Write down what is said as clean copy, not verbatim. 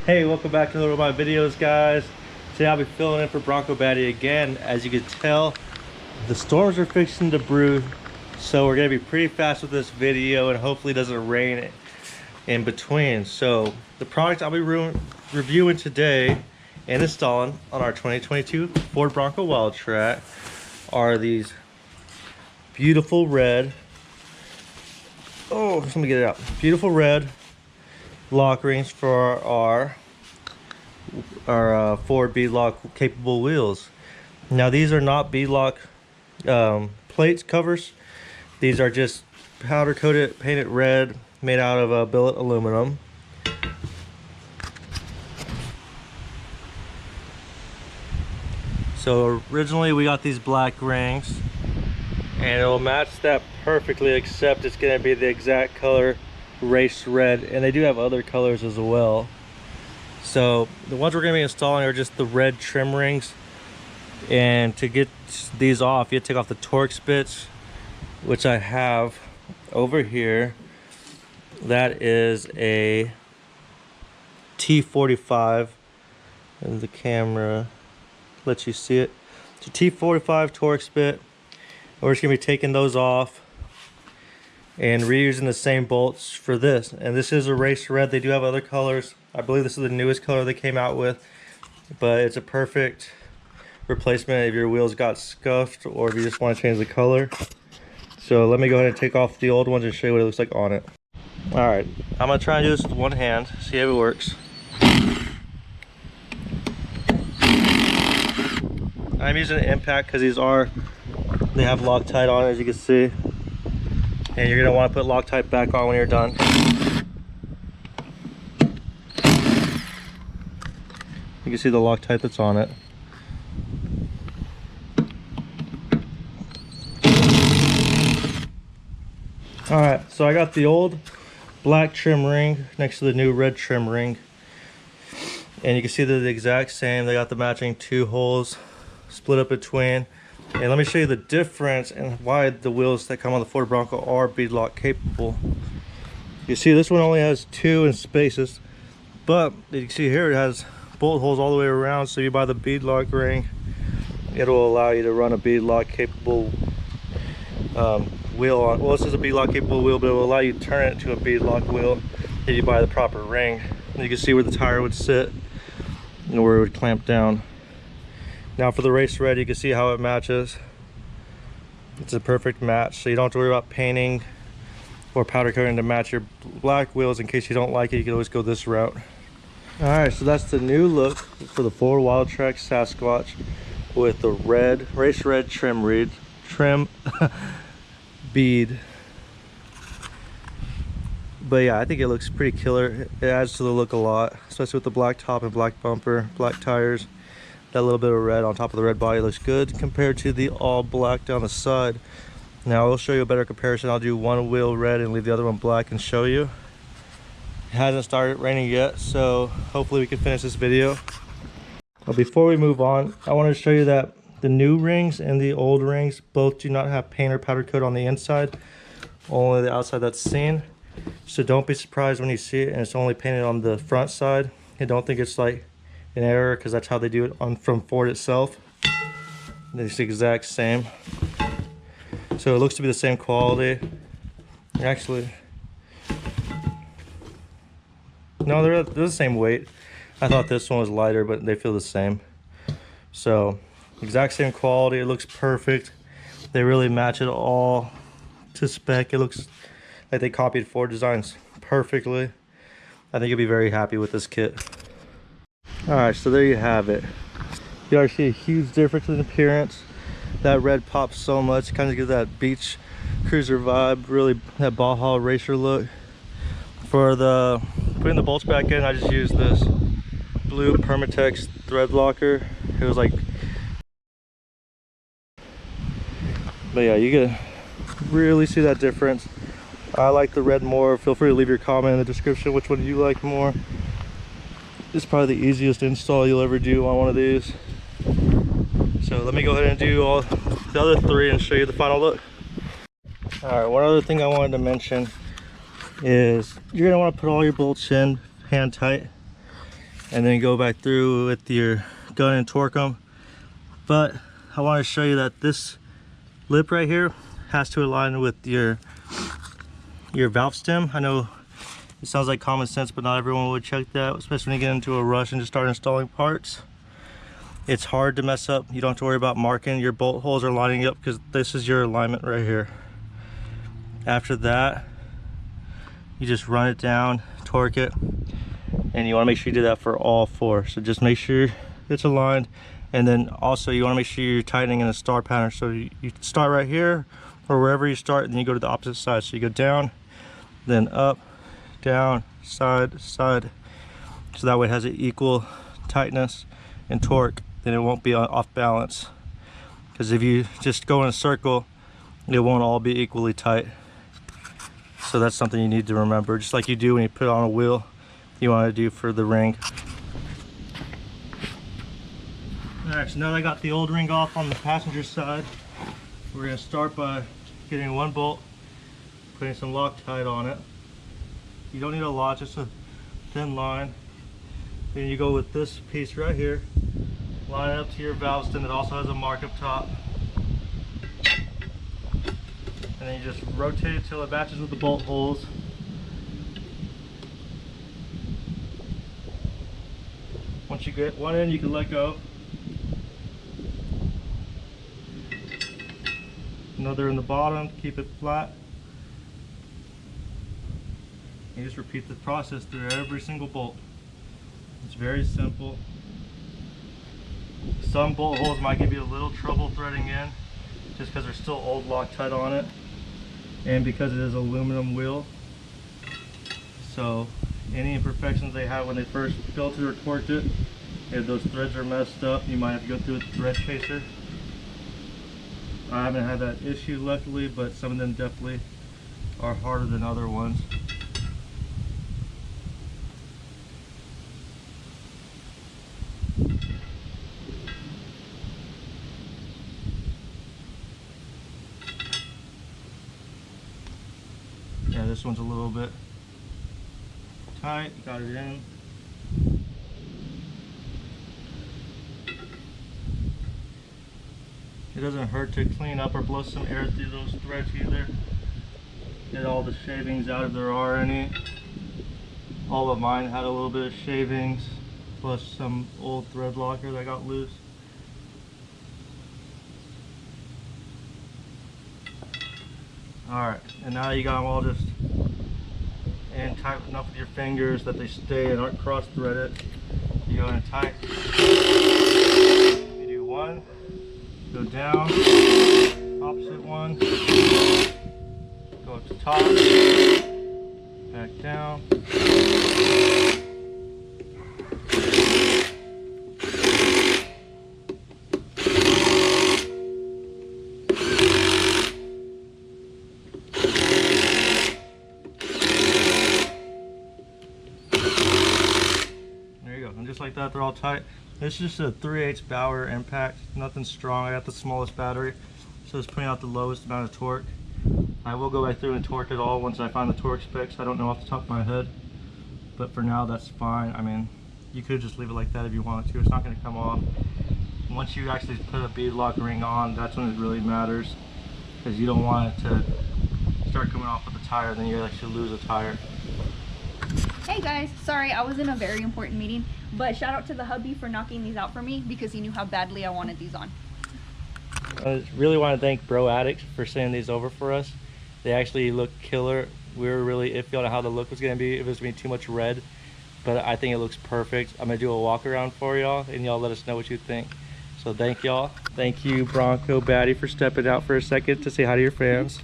Hey, welcome back to another one of my videos, guys. Today I'll be filling in for Bronco Baddie again. As you can tell, the storms are fixing to brew, so we're gonna be pretty fast with this video, and hopefully it doesn't rain in between. So the product I'll be reviewing today and installing on our 2022 Ford Bronco Wildtrak are these beautiful red, let me get it out, beautiful red lock rings for our Ford bead lock capable wheels. Now these are not bead lock plates covers. These are just powder coated, painted red, made out of billet aluminum. So originally we got these black rings, and it'll match that perfectly, except it's going to be the exact color race red, and they do have other colors as well. So the ones we're going to be installing are just the red trim rings, and to get these off you have to take off the torque spits, which I have over here. That is a T45, and the camera lets you see it. It's a T45 torque spit. We're just going to be taking those off and reusing the same bolts for this. And this is a race red. They do have other colors. I believe this is the newest color they came out with, but it's a perfect replacement if your wheels got scuffed or if you just want to change the color. So let me go ahead and take off the old ones and show you what it looks like on it. All right, I'm gonna try and do this with one hand, see if it works. I'm using an impact because they have Loctite on, as you can see. And you're gonna want to put Loctite back on when you're done. You can see the Loctite that's on it. Alright, so I got the old black trim ring next to the new red trim ring. And you can see they're the exact same. They got the matching two holes split up between. And let me show you the difference and why the wheels that come on the Ford Bronco are bead lock capable. You see this one only has two in spaces, but you can see here it has bolt holes all the way around. So you buy the bead lock ring, it'll allow you to run a bead lock capable wheel on. Well, this is a bead lock capable wheel, but it will allow you to turn it into a bead lock wheel if you buy the proper ring. And you can see where the tire would sit and where it would clamp down. Now for the race red, you can see how it matches. It's a perfect match, so you don't have to worry about painting or powder coating to match your black wheels. In case you don't like it, you can always go this route. Alright, so that's the new look for the Ford Wildtrak Sasquatch with the red, race red trim bead. But yeah, I think it looks pretty killer. It adds to the look a lot, especially with the black top and black bumper, black tires. That little bit of red on top of the red body looks good compared to the all black down the side. Now I'll show you a better comparison. I'll do one wheel red and leave the other one black and show you. It hasn't started raining yet, so hopefully we can finish this video. But before we move on, I want to show you that the new rings and the old rings both do not have paint or powder coat on the inside, only the outside that's seen. So don't be surprised when you see it and it's only painted on the front side. And don't think it's like an error, because that's how they do it from Ford itself. It's the exact same. So it looks to be the same quality. Actually, no, they're the same weight. I thought this one was lighter, but they feel the same. So exact same quality. It looks perfect. They really match it all to spec. It looks like they copied Ford designs perfectly. I think you'll be very happy with this kit. Alright, so there you have it. You already see a huge difference in appearance. That red pops so much. It kind of gives that beach cruiser vibe, really that Baja racer look. For the putting the bolts back in, I just used this blue Permatex thread locker. It was like, but yeah, you can really see that difference. I like the red more. Feel free to leave your comment in the description which one you like more. This is probably the easiest install you'll ever do on one of these. So let me go ahead and do all the other three and show you the final look. Alright, one other thing I wanted to mention is you're going to want to put all your bolts in hand tight. and then go back through with your gun and torque them. But I want to show you that this lip right here has to align with your valve stem. I know it sounds like common sense, but not everyone would check that, especially when you get into a rush and just start installing parts. It's hard to mess up. You don't have to worry about marking. Your bolt holes are lining up because this is your alignment right here. After that, you just run it down, torque it, and you want to make sure you do that for all four. So just make sure it's aligned, and then also you want to make sure you're tightening in a star pattern. So you start right here or wherever you start, and then you go to the opposite side. So you go down, then up, down, side, side. So that way it has an equal tightness and torque, then it won't be off balance. Because if you just go in a circle, it won't all be equally tight. So that's something you need to remember, just like you do when you put on a wheel, you want to do for the ring. Alright, so now that I got the old ring off on the passenger side, we're going to start by getting one bolt, putting some Loctite on it. You don't need a lot, just a thin line. Then you go with this piece right here, line it up to your valve stem that also has a mark up top. And then you just rotate it till it matches with the bolt holes. Once you get one in, you can let go. Another in the bottom, keep it flat. You just repeat the process through every single bolt. It's very simple. Some bolt holes might give you a little trouble threading in just because there's still old Loctite on it, and because it is aluminum wheel. So any imperfections they have when they first built it or torqued it, if those threads are messed up, you might have to go through a thread chaser. I haven't had that issue luckily, but some of them definitely are harder than other ones. Yeah, this one's a little bit tight, got it in. It doesn't hurt to clean up or blow some air through those threads either. Get all the shavings out if there are any. All of mine had a little bit of shavings, plus some old thread locker that got loose. Alright, and now you got them all just in tight enough with your fingers that they stay and aren't cross-threaded. You go in tight. You do one, go down, opposite one, go up to top, back down. And just like that, they're all tight. This is just a 3/8 Bauer impact, nothing strong. I got the smallest battery, so it's putting out the lowest amount of torque. I will go back through and torque it all once I find the torque specs. I don't know off the top of my head, but for now that's fine. I mean, you could just leave it like that if you wanted to. It's not going to come off. Once you actually put a bead lock ring on, that's when it really matters, because you don't want it to start coming off with the tire, then you actually lose a tire. Hey guys, sorry I was in a very important meeting, but shout out to the hubby for knocking these out for me because he knew how badly I wanted these on. I really want to thank BROADDICT for sending these over for us. They actually look killer. We were really iffy on how the look was going to be, if it was going to be too much red, but I think it looks perfect. I'm going to do a walk around for y'all, and y'all let us know what you think. So thank y'all. Thank you, Bronco Batty, for stepping out for a second to say hi to your fans.